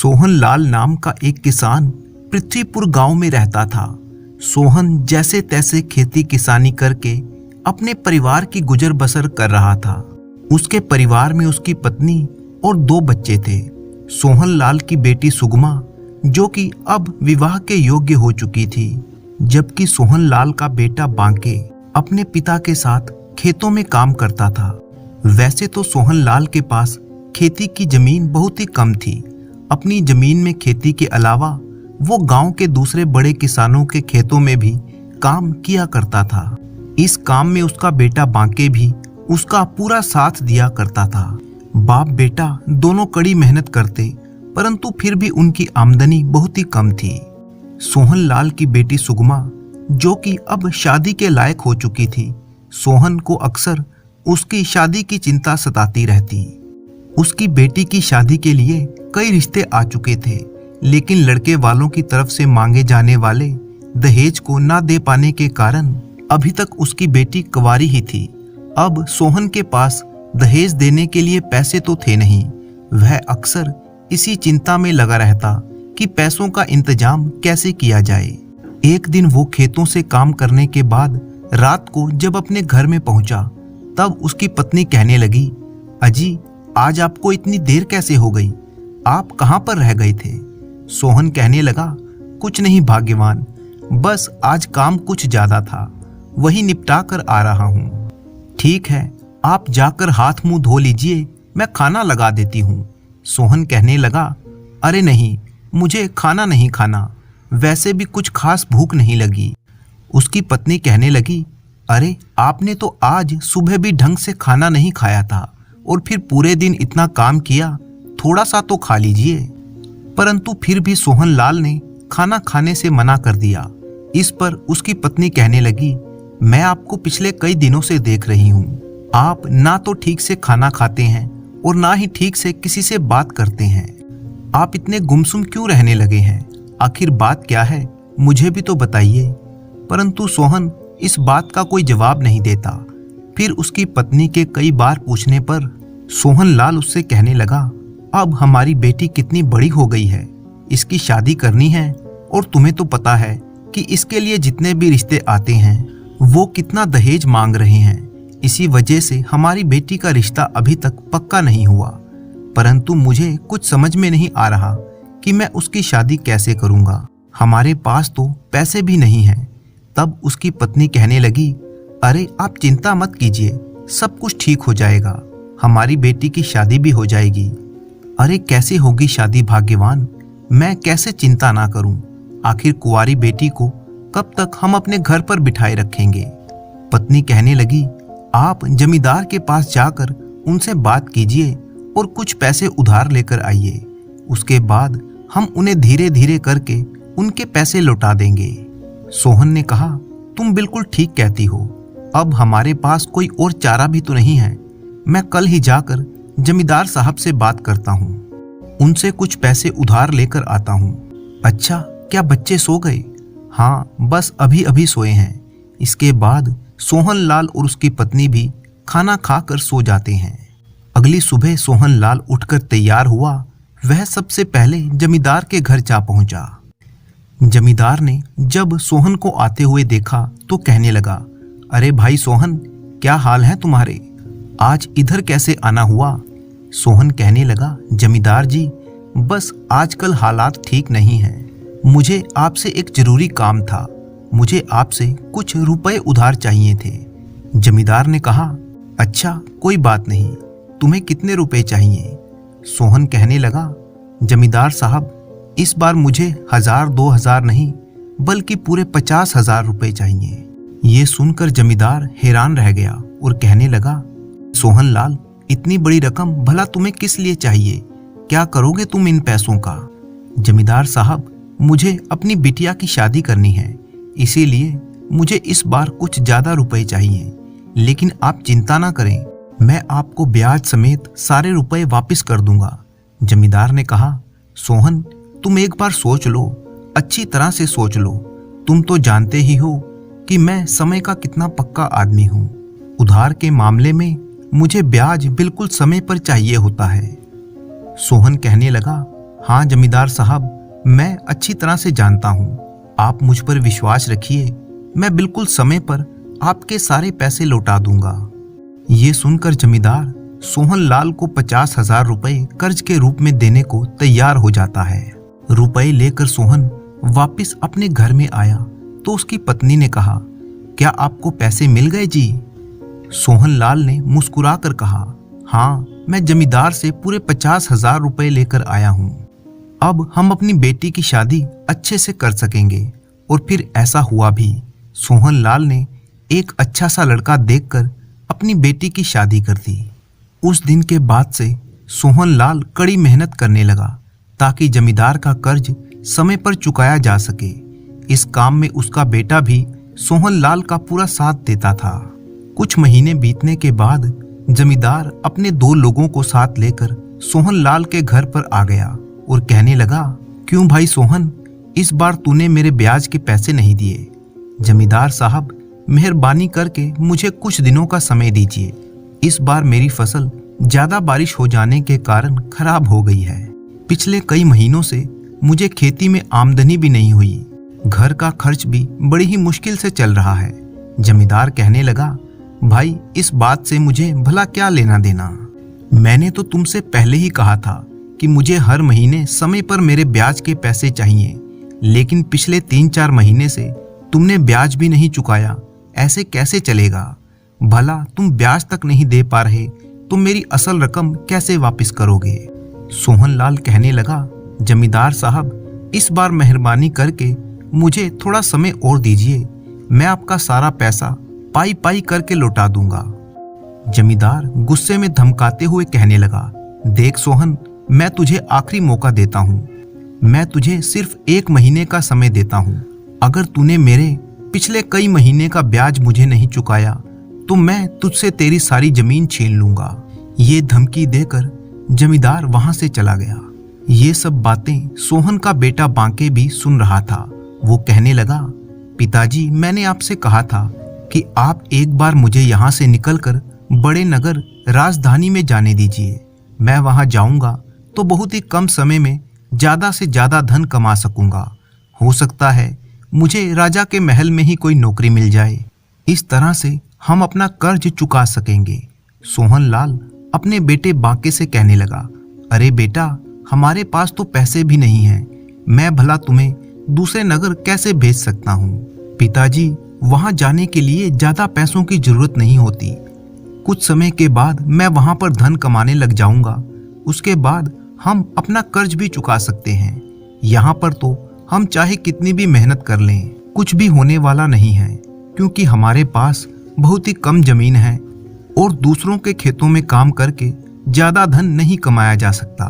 सोहन लाल नाम का एक किसान पृथ्वीपुर गांव में रहता था। सोहन जैसे तैसे खेती किसानी करके अपने परिवार की गुजर बसर कर रहा था। उसके परिवार में उसकी पत्नी और 2 बच्चे थे। सोहन लाल की बेटी सुगमा, जो कि अब विवाह के योग्य हो चुकी थी, जबकि सोहन लाल का बेटा बांके अपने पिता के साथ खेतों में काम करता था। वैसे तो सोहन लाल के पास खेती की जमीन बहुत ही कम थी। अपनी जमीन में खेती के अलावा वो गांव के दूसरे बड़े किसानों के खेतों में भी काम किया करता था। इस काम में उसका बेटा बांके भी उसका पूरा साथ दिया करता था। बाप बेटा दोनों कड़ी मेहनत करते, परंतु फिर भी उनकी आमदनी बहुत ही कम थी। सोहन लाल की बेटी सुगमा, जो कि अब शादी के लायक हो चुकी थी, सोहन को अक्सर उसकी शादी की चिंता सताती रहती। उसकी बेटी की शादी के लिए कई रिश्ते आ चुके थे, लेकिन लड़के वालों की तरफ से मांगे जाने वाले दहेज को ना दे पाने के कारण अभी तक उसकी बेटी कुंवारी ही थी। अब सोहन के पास दहेज देने के लिए पैसे तो थे नहीं। वह अक्सर इसी चिंता में लगा रहता कि पैसों का इंतजाम कैसे किया जाए। एक दिन वो खेतों से काम करने के बाद रात को जब अपने घर में पहुंचा, तब उसकी पत्नी कहने लगी, अजी आज आपको इतनी देर कैसे हो गई? आप कहाँ पर रह गए थे? सोहन कहने लगा, कुछ नहीं भाग्यवान, बस आज काम कुछ ज्यादा था, वही निपटा कर आ रहा हूँ। ठीक है, आप जाकर हाथ मुंह धो लीजिए, मैं खाना लगा देती हूँ। सोहन कहने लगा, अरे नहीं, मुझे खाना नहीं खाना, वैसे भी कुछ खास भूख नहीं लगी। उसकी पत्नी कहने लगी, अरे आपने तो आज सुबह भी ढंग से खाना नहीं खाया था और फिर पूरे दिन इतना काम किया, थोड़ा सा तो खा लीजिए। परंतु फिर भी सोहन लाल ने खाना खाने से मना कर दिया। इस पर उसकी पत्नी कहने लगी, मैं आपको पिछले कई दिनों से देख रही हूँ, आप ना तो ठीक से खाना खाते हैं और ना ही ठीक से किसी से बात करते हैं। आप इतने गुमसुम क्यों रहने लगे हैं? आखिर बात क्या है, मुझे भी तो बताइए। परंतु सोहन इस बात का कोई जवाब नहीं देता। फिर उसकी पत्नी के कई बार पूछने पर सोहन लाल उससे कहने लगा, अब हमारी बेटी कितनी बड़ी हो गई है, इसकी शादी करनी है और तुम्हें तो पता है कि इसके लिए जितने भी रिश्ते आते हैं वो कितना दहेज मांग रहे हैं। इसी वजह से हमारी बेटी का रिश्ता अभी तक पक्का नहीं हुआ। परंतु मुझे कुछ समझ में नहीं आ रहा कि मैं उसकी शादी कैसे करूंगा। हमारे पास तो पैसे भी नहीं हैं। तब उसकी पत्नी कहने लगी, अरे आप चिंता मत कीजिए, सब कुछ ठीक हो जाएगा, हमारी बेटी की शादी भी हो जाएगी। अरे कैसे होगी शादी भाग्यवान, मैं कैसे चिंता ना करूं? आखिर कुंवारी बेटी को कब तक हम अपने घर पर बिठाए रखेंगे? पत्नी कहने लगी, आप जमींदार के पास जाकर उनसे बात कीजिए और कुछ पैसे उधार लेकर आइए। उसके बाद हम उन्हें धीरे धीरे करके उनके पैसे लौटा देंगे। सोहन ने कहा, तुम बिल्कुल ठीक कहती हो, अब हमारे पास कोई और चारा भी तो नहीं है। मैं कल ही जाकर जमींदार साहब से बात करता हूँ, उनसे कुछ पैसे उधार लेकर आता हूँ। अच्छा, क्या बच्चे सो गए? हाँ, बस अभी अभी सोए हैं। इसके बाद सोहन लाल और उसकी पत्नी भी खाना खाकर सो जाते हैं। अगली सुबह सोहन लाल उठकर तैयार हुआ। वह सबसे पहले जमींदार के घर जा पहुंचा। जमींदार ने जब सोहन को आते हुए देखा तो कहने लगा, अरे भाई सोहन, क्या हाल है तुम्हारे? आज इधर कैसे आना हुआ? सोहन कहने लगा, जमींदार जी, बस आजकल हालात ठीक नहीं हैं। मुझे आपसे एक जरूरी काम था, मुझे आपसे कुछ रुपए उधार चाहिए थे। जमींदार ने कहा, अच्छा कोई बात नहीं, तुम्हें कितने रुपए चाहिए? सोहन कहने लगा, जमींदार साहब, इस बार मुझे 1000-2000 नहीं बल्कि पूरे 50,000 रुपए चाहिए। ये सुनकर जमींदार हैरान रह गया और कहने लगा, सोहन लाल, इतनी बड़ी रकम भला तुम्हें किस लिए चाहिए? क्या करोगे तुम इन पैसों का? जमींदार साहब, मुझे अपनी बिटिया की शादी करनी है, इसीलिए मुझे इस बार कुछ ज्यादा रुपए चाहिए। लेकिन आप चिंता ना करें, मैं आपको ब्याज समेत सारे रुपए वापस कर दूंगा। जमींदार ने कहा, सोहन, तुम एक बार सोच लो, अच्छी तरह से सोच लो। तुम तो जानते ही हो कि मैं समय का कितना पक्का आदमी हूँ। उधार के मामले में मुझे ब्याज बिल्कुल समय पर चाहिए होता है। सोहन कहने लगा, हाँ जमींदार साहब, मैं अच्छी तरह से जानता हूँ। आप मुझ पर विश्वास रखिए, मैं बिल्कुल समय पर आपके सारे पैसे लौटा दूंगा। ये सुनकर जमींदार सोहनलाल को 50,000 रुपए कर्ज के रूप में देने को तैयार हो जाता है। रुपए लेकर सोहन वापस अपने घर में आया तो उसकी पत्नी ने कहा, क्या आपको पैसे मिल गए जी? सोहनलाल ने मुस्कुरा कर कहा, हाँ, मैं जमींदार से पूरे 50,000 रुपए लेकर आया हूँ। अब हम अपनी बेटी की शादी अच्छे से कर सकेंगे। और फिर ऐसा हुआ भी। सोहनलाल ने एक अच्छा सा लड़का देखकर अपनी बेटी की शादी कर दी। उस दिन के बाद से सोहनलाल कड़ी मेहनत करने लगा ताकि जमींदार का कर्ज समय पर चुकाया जा सके। इस काम में उसका बेटा भी सोहनलाल का पूरा साथ देता था। कुछ महीने बीतने के बाद जमींदार अपने 2 लोगों को साथ लेकर सोहनलाल के घर पर आ गया और कहने लगा, क्यों भाई सोहन, इस बार तूने मेरे ब्याज के पैसे नहीं दिए? जमींदार साहब, मेहरबानी करके मुझे कुछ दिनों का समय दीजिए। इस बार मेरी फसल ज्यादा बारिश हो जाने के कारण खराब हो गई है। पिछले कई महीनों से मुझे खेती में आमदनी भी नहीं हुई। घर का खर्च भी बड़ी ही मुश्किल से चल रहा है। जमींदार कहने लगा, भाई इस बात से मुझे भला क्या लेना देना? मैंने तो तुमसे पहले ही कहा था कि मुझे हर महीने समय पर मेरे ब्याज के पैसे चाहिए, लेकिन पिछले 3-4 महीने से तुमने ब्याज भी नहीं चुकाया। ऐसे कैसे चलेगा? भला तुम ब्याज तक नहीं दे पा रहे तो मेरी असल रकम कैसे वापस करोगे? सोहनलाल कहने लगा, जमींदार साहब, इस बार मेहरबानी करके मुझे थोड़ा समय और दीजिए। मैं आपका सारा पैसा पाई पाई करके लौटा दूंगा। जमींदार गुस्से में धमकाते हुए कहने लगा, देख सोहन, मैं तुझे आखिरी मौका देता हूँ। मैं तुझे सिर्फ 1 महीने का समय देता हूँ। अगर तूने मेरे पिछले कई महीने का ब्याज मुझे नहीं चुकाया तो मैं तुझसे तेरी सारी जमीन छीन लूंगा। ये धमकी देकर जमींदार वहां से चला गया। ये सब बातें सोहन का बेटा बांके भी सुन रहा था। वो कहने लगा, पिताजी, मैंने आपसे कहा था कि आप एक बार मुझे यहाँ से निकलकर बड़े नगर राजधानी में जाने दीजिए। मैं वहां जाऊंगा तो बहुत ही कम समय में ज्यादा से ज्यादा धन कमा सकूंगा। हो सकता है मुझे राजा के महल में ही कोई नौकरी मिल जाए। इस तरह से हम अपना कर्ज चुका सकेंगे। सोहनलाल अपने बेटे बांके से कहने लगा, अरे बेटा, हमारे पास तो पैसे भी नहीं हैं। मैं भला तुम्हें दूसरे नगर कैसे भेज सकता हूँ? पिताजी, वहां जाने के लिए ज्यादा पैसों की जरूरत नहीं होती। कुछ समय के बाद मैं वहां पर धन कमाने लग जाऊंगा। उसके बाद हम अपना कर्ज भी चुका सकते हैं। यहाँ पर तो हम चाहे कितनी भी मेहनत कर लें, कुछ भी होने वाला नहीं है, क्योंकि हमारे पास बहुत ही कम जमीन है और दूसरों के खेतों में काम करके ज्यादा धन नहीं कमाया जा सकता।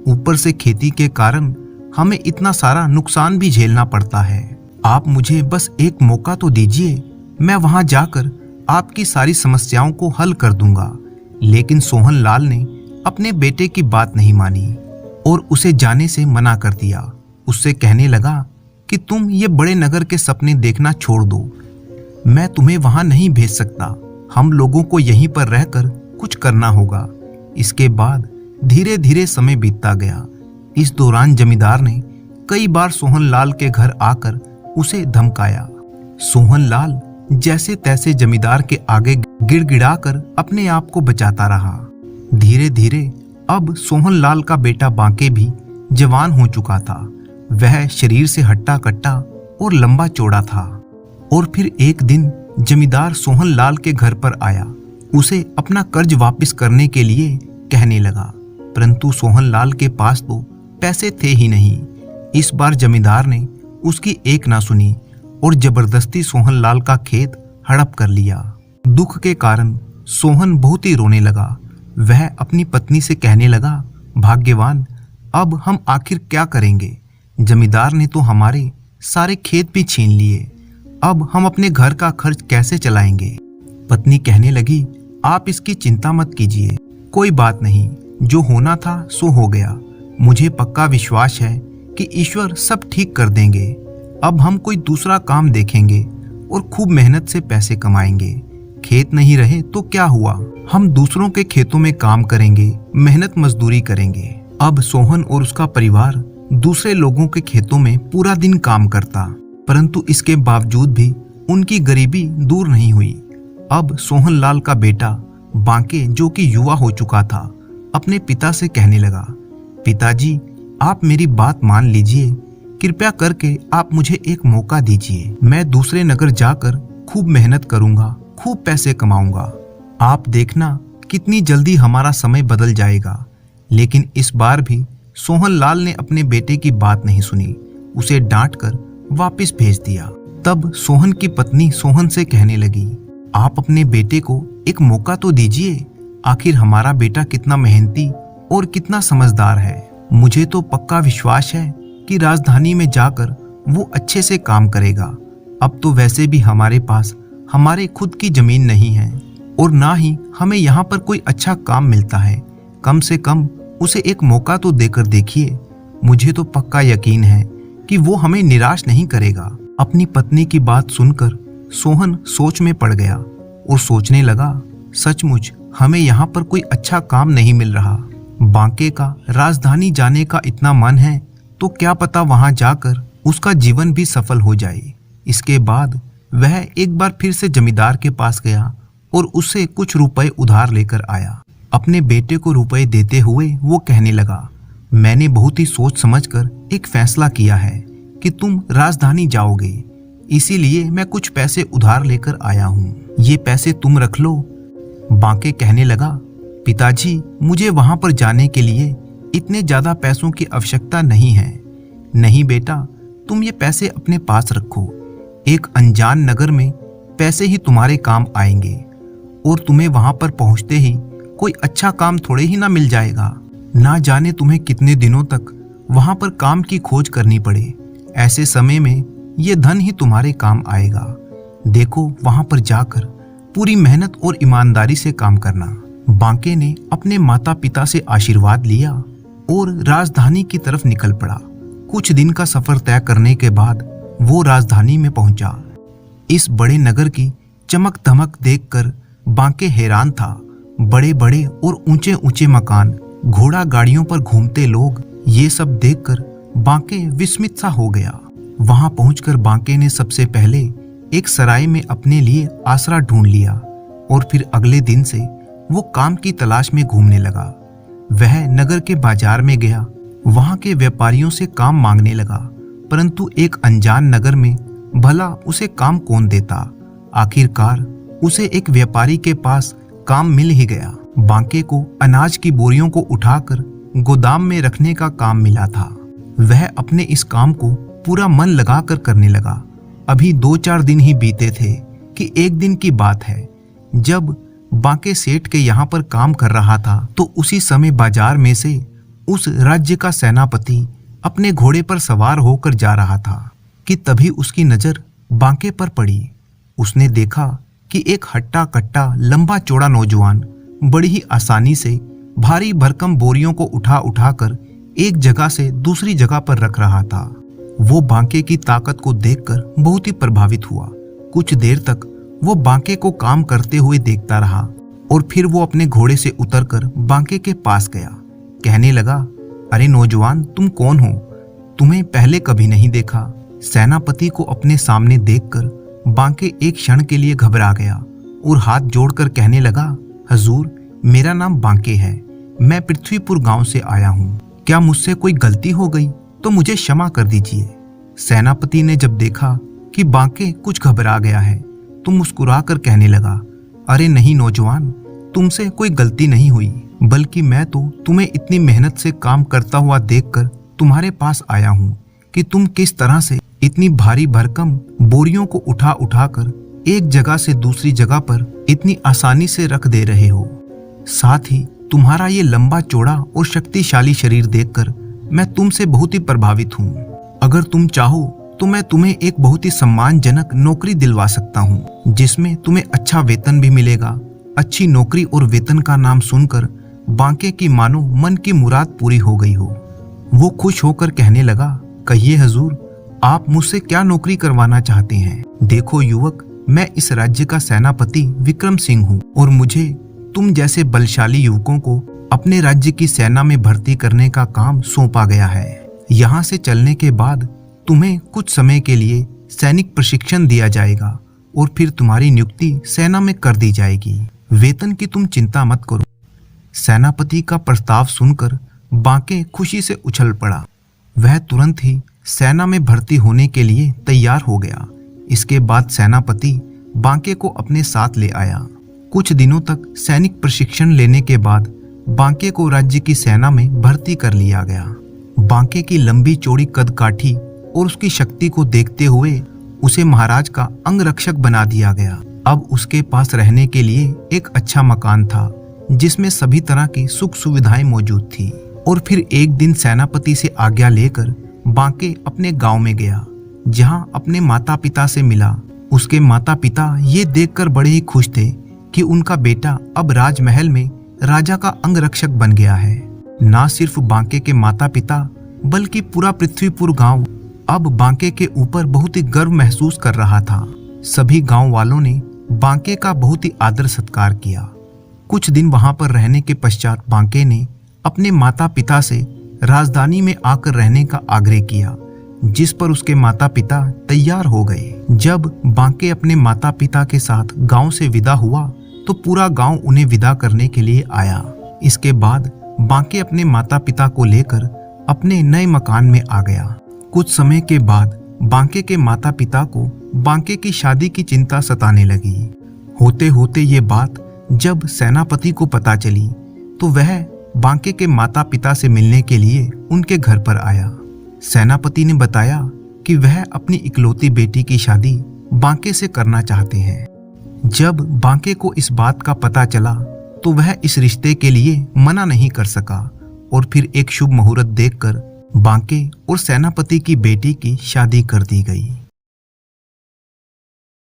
ऊपर से खेती के कारण हमें इतना सारा नुकसान भी झेलना पड़ता है। आप मुझे बस एक मौका तो दीजिए, मैं वहां जाकर आपकी सारी समस्याओं को हल कर दूंगा। लेकिन सोहनलाल ने अपने बेटे की बात नहीं मानी और उसे जाने से मना कर दिया। उससे कहने लगा कि तुम ये बड़े नगर के सपने देखना छोड़ दो। मैं तुम्हें वहां नहीं भेज सकता। हम लोगों को यहीं पर रहकर कुछ करना होगा। इसके बाद धीरे धीरे समय बीतता गया। इस दौरान जमींदार ने कई बार सोहनलाल के घर आकर उसे धमकाया। सोहनलाल जैसे तैसे जमींदार के आगे गिड़गिड़ाकर अपने आप को बचाता रहा। धीरे धीरे अब सोहनलाल का बेटा बांके भी जवान हो चुका था। वह शरीर से हट्टा कट्टा और लंबा चौड़ा था। और फिर एक दिन जमींदार सोहनलाल के घर पर आया, उसे अपना कर्ज वापस करने के लिए कहने लगा, परंतु सोहनलाल के पास तो पैसे थे ही नहीं। इस बार जमींदार ने उसकी एक ना सुनी और जबरदस्ती सोहनलाल का खेत हड़प कर लिया। दुख के कारण सोहन बहुत ही रोने लगा। वह अपनी पत्नी से कहने लगा, भाग्यवान, अब हम आखिर क्या करेंगे? जमींदार ने तो हमारे सारे खेत भी छीन लिए। अब हम अपने घर का खर्च कैसे चलाएंगे? पत्नी कहने लगी, आप इसकी चिंता मत कीजिए, कोई बात नहीं, जो होना था सो हो गया। मुझे पक्का विश्वास है कि ईश्वर सब ठीक कर देंगे। अब हम कोई दूसरा काम देखेंगे और खूब मेहनत से पैसे कमाएंगे। खेत नहीं रहे तो क्या हुआ, हम दूसरों के खेतों में काम करेंगे, मेहनत मजदूरी करेंगे। अब सोहन और उसका परिवार दूसरे लोगों के खेतों में पूरा दिन काम करता, परंतु इसके बावजूद भी उनकी गरीबी दूर नहीं हुई। अब सोहन लाल का बेटा बांके, जो कि युवा हो चुका था, अपने पिता से कहने लगा, पिताजी, आप मेरी बात मान लीजिए, कृपया करके आप मुझे एक मौका दीजिए। मैं दूसरे नगर जाकर खूब मेहनत करूंगा, खूब पैसे कमाऊंगा। आप देखना कितनी जल्दी हमारा समय बदल जाएगा। लेकिन इस बार भी सोहन लाल ने अपने बेटे की बात नहीं सुनी, उसे डांट कर वापिस भेज दिया। तब सोहन की पत्नी सोहन से कहने लगी, आप अपने बेटे को एक मौका तो दीजिए, आखिर हमारा बेटा कितना मेहनती और कितना समझदार है। मुझे तो पक्का विश्वास है कि राजधानी में जाकर वो अच्छे से काम करेगा। अब तो वैसे भी हमारे पास हमारे खुद की जमीन नहीं है और ना ही हमें यहाँ पर कोई अच्छा काम मिलता है। कम से कम उसे एक मौका तो देकर देखिए। मुझे तो पक्का यकीन है कि वो हमें निराश नहीं करेगा। अपनी पत्नी की बात सुनकर सोहन सोच में पड़ गया और सोचने लगा, सचमुच हमें यहाँ पर कोई अच्छा काम नहीं मिल रहा। बांके का राजधानी जाने का इतना मन है तो क्या पता वहां जाकर उसका जीवन भी सफल हो जाए। इसके बाद वह एक बार फिर से जमींदार के पास गया और उससे कुछ रुपए उधार लेकर आया। अपने बेटे को रुपए देते हुए वो कहने लगा, मैंने बहुत ही सोच समझकर एक फैसला किया है कि तुम राजधानी जाओगे, इसीलिए मैं कुछ पैसे उधार लेकर आया हूँ, ये पैसे तुम रख लो। बांके कहने लगा, पिताजी, मुझे वहां पर जाने के लिए इतने ज्यादा पैसों की आवश्यकता नहीं है। नहीं बेटा, तुम ये पैसे अपने पास रखो। एक अनजान नगर में पैसे ही तुम्हारे काम आएंगे और तुम्हें वहां पर पहुंचते ही कोई अच्छा काम थोड़े ही ना मिल जाएगा। ना जाने तुम्हें कितने दिनों तक वहां पर काम की खोज करनी पड़े। ऐसे समय में ये धन ही तुम्हारे काम आएगा। देखो, वहां पर जाकर पूरी मेहनत और ईमानदारी से काम करना। बांके ने अपने माता पिता से आशीर्वाद लिया और राजधानी की तरफ निकल पड़ा। कुछ दिन का सफर तय करने के बाद वो राजधानी में पहुंचा। इस बड़े नगर की चमक धमक देखकर बांके हैरान था। बड़े बड़े और ऊंचे ऊंचे मकान, घोड़ा गाड़ियों पर घूमते लोग, ये सब देखकर बांके विस्मित सा हो गया। वहां पहुंचकर बांके ने सबसे पहले एक सराय में अपने लिए आसरा ढूंढ लिया और फिर अगले दिन से वो काम की तलाश में घूमने लगा। वह नगर के बाजार में गया, वहां के व्यापारियों से काम मांगने लगा, परंतु एक अनजान नगर में भला उसे काम कौन देता। आखिरकार उसे एक व्यापारी के पास काम मिल ही गया। बांके को अनाज की बोरियों को उठाकर गोदाम में रखने का काम मिला था। वह अपने इस काम को पूरा मन लगाकर करने लगा। अभी 2-4 दिन ही बीते थे कि एक दिन की बात है, जब बांके सेठ के यहाँ पर काम कर रहा था तो उसी समय बाजार में से उस राज्य का सेनापति अपने घोड़े पर सवार होकर जा रहा था कि तभी उसकी नजर बांके पर पड़ी। उसने देखा कि एक हट्टा कट्टा लंबा चौड़ा नौजवान बड़ी ही आसानी से भारी भरकम बोरियों को उठा उठाकर एक जगह से दूसरी जगह पर रख रहा था। वो बांके की ताकत को देखकर बहुत ही प्रभावित हुआ। कुछ देर तक वो बांके को काम करते हुए देखता रहा और फिर वो अपने घोड़े से उतरकर बांके के पास गया। कहने लगा, अरे नौजवान, तुम कौन हो? तुम्हें पहले कभी नहीं देखा। सेनापति को अपने सामने देखकर बांके एक क्षण के लिए घबरा गया और हाथ जोड़कर कहने लगा, हजूर, मेरा नाम बांके है, मैं पृथ्वीपुर गांव से आया हूँ। क्या मुझसे कोई गलती हो गई तो मुझे क्षमा कर दीजिए। सेनापति ने जब देखा कि बांके कुछ घबरा गया है तो मुस्कुराकर कहने लगा, अरे नहीं नौजवान, तुमसे कोई गलती नहीं हुई, बल्कि मैं तो तुम्हें इतनी मेहनत से काम करता हुआ देखकर तुम्हारे पास आया हूँ कि तुम किस तरह से इतनी भारी भरकम बोरियों को उठा उठाकर एक जगह से दूसरी जगह पर इतनी आसानी से रख दे रहे हो। साथ ही तुम्हारा ये लंबा चौड़ा और शक्तिशाली शरीर देखकर मैं तुमसे बहुत ही प्रभावित हूँ। अगर तुम चाहो तो मैं तुम्हें एक बहुत ही सम्मानजनक नौकरी दिलवा सकता हूँ, जिसमें तुम्हें अच्छा वेतन भी मिलेगा। अच्छी नौकरी और वेतन का नाम सुनकर बांके की मानो मन की मुराद पूरी हो गई हो। वो खुश होकर कहने लगा, कहिए हजूर, आप मुझसे क्या नौकरी करवाना चाहते हैं? देखो युवक, मैं इस राज्य का सेनापति विक्रम सिंह हूँ और मुझे तुम जैसे बलशाली युवकों को अपने राज्य की सेना में भर्ती करने का काम सौंपा गया है। यहाँ से चलने के बाद तुम्हें कुछ समय के लिए सैनिक प्रशिक्षण दिया जाएगा और फिर तुम्हारी नियुक्ति सेना में कर दी जाएगी। वेतन की तुम चिंता मत करो। सेनापति का प्रस्ताव सुनकर बांके खुशी से उछल पड़ा। वह तुरंत ही सेना में भर्ती होने के लिए तैयार हो गया। इसके बाद सेनापति बांके को अपने साथ ले आया। कुछ दिनों तक सैनिक प्रशिक्षण लेने के बाद बांके को राज्य की सेना में भर्ती कर लिया गया। बांके की लंबी चौड़ी कदकाठी और उसकी शक्ति को देखते हुए उसे महाराज का अंगरक्षक बना दिया गया। अब उसके पास रहने के लिए एक अच्छा मकान था जिसमें सभी तरह की सुख सुविधाएं मौजूद थी। और फिर एक दिन सेनापति से आज्ञा लेकर बांके अपने गांव में गया, जहां अपने माता पिता से मिला। उसके माता पिता ये देखकर बड़े ही खुश थे कि उनका बेटा अब राजमहल में राजा का अंगरक्षक बन गया है। ना सिर्फ बांके के माता पिता बल्कि पूरा पृथ्वीपुर गांव अब बांके के ऊपर बहुत ही गर्व महसूस कर रहा था। सभी गांव वालों ने बांके का बहुत ही आदर सत्कार किया। कुछ दिन वहां पर रहने के पश्चात बांके ने अपने माता पिता से राजधानी में आकर रहने का आग्रह किया, जिस पर उसके माता पिता तैयार हो गए। जब बांके अपने माता पिता के साथ गांव से विदा हुआ तो पूरा गांव उन्हें विदा करने के लिए आया। इसके बाद बांके अपने माता पिता को लेकर अपने नए मकान में आ गया। कुछ समय के बाद बांके के माता पिता को बांके की शादी की चिंता सताने लगी। होते होते ये बात जब सेनापति को पता चली तो वह बांके के माता पिता से मिलने के लिए उनके घर पर आया। सेनापति ने बताया कि वह अपनी इकलौती बेटी की शादी बांके से करना चाहते हैं। जब बांके को इस बात का पता चला तो वह इस रिश्ते के लिए मना नहीं कर सका और फिर एक शुभ मुहूर्त देखकर बांके और सेनापति की बेटी की शादी कर दी गई।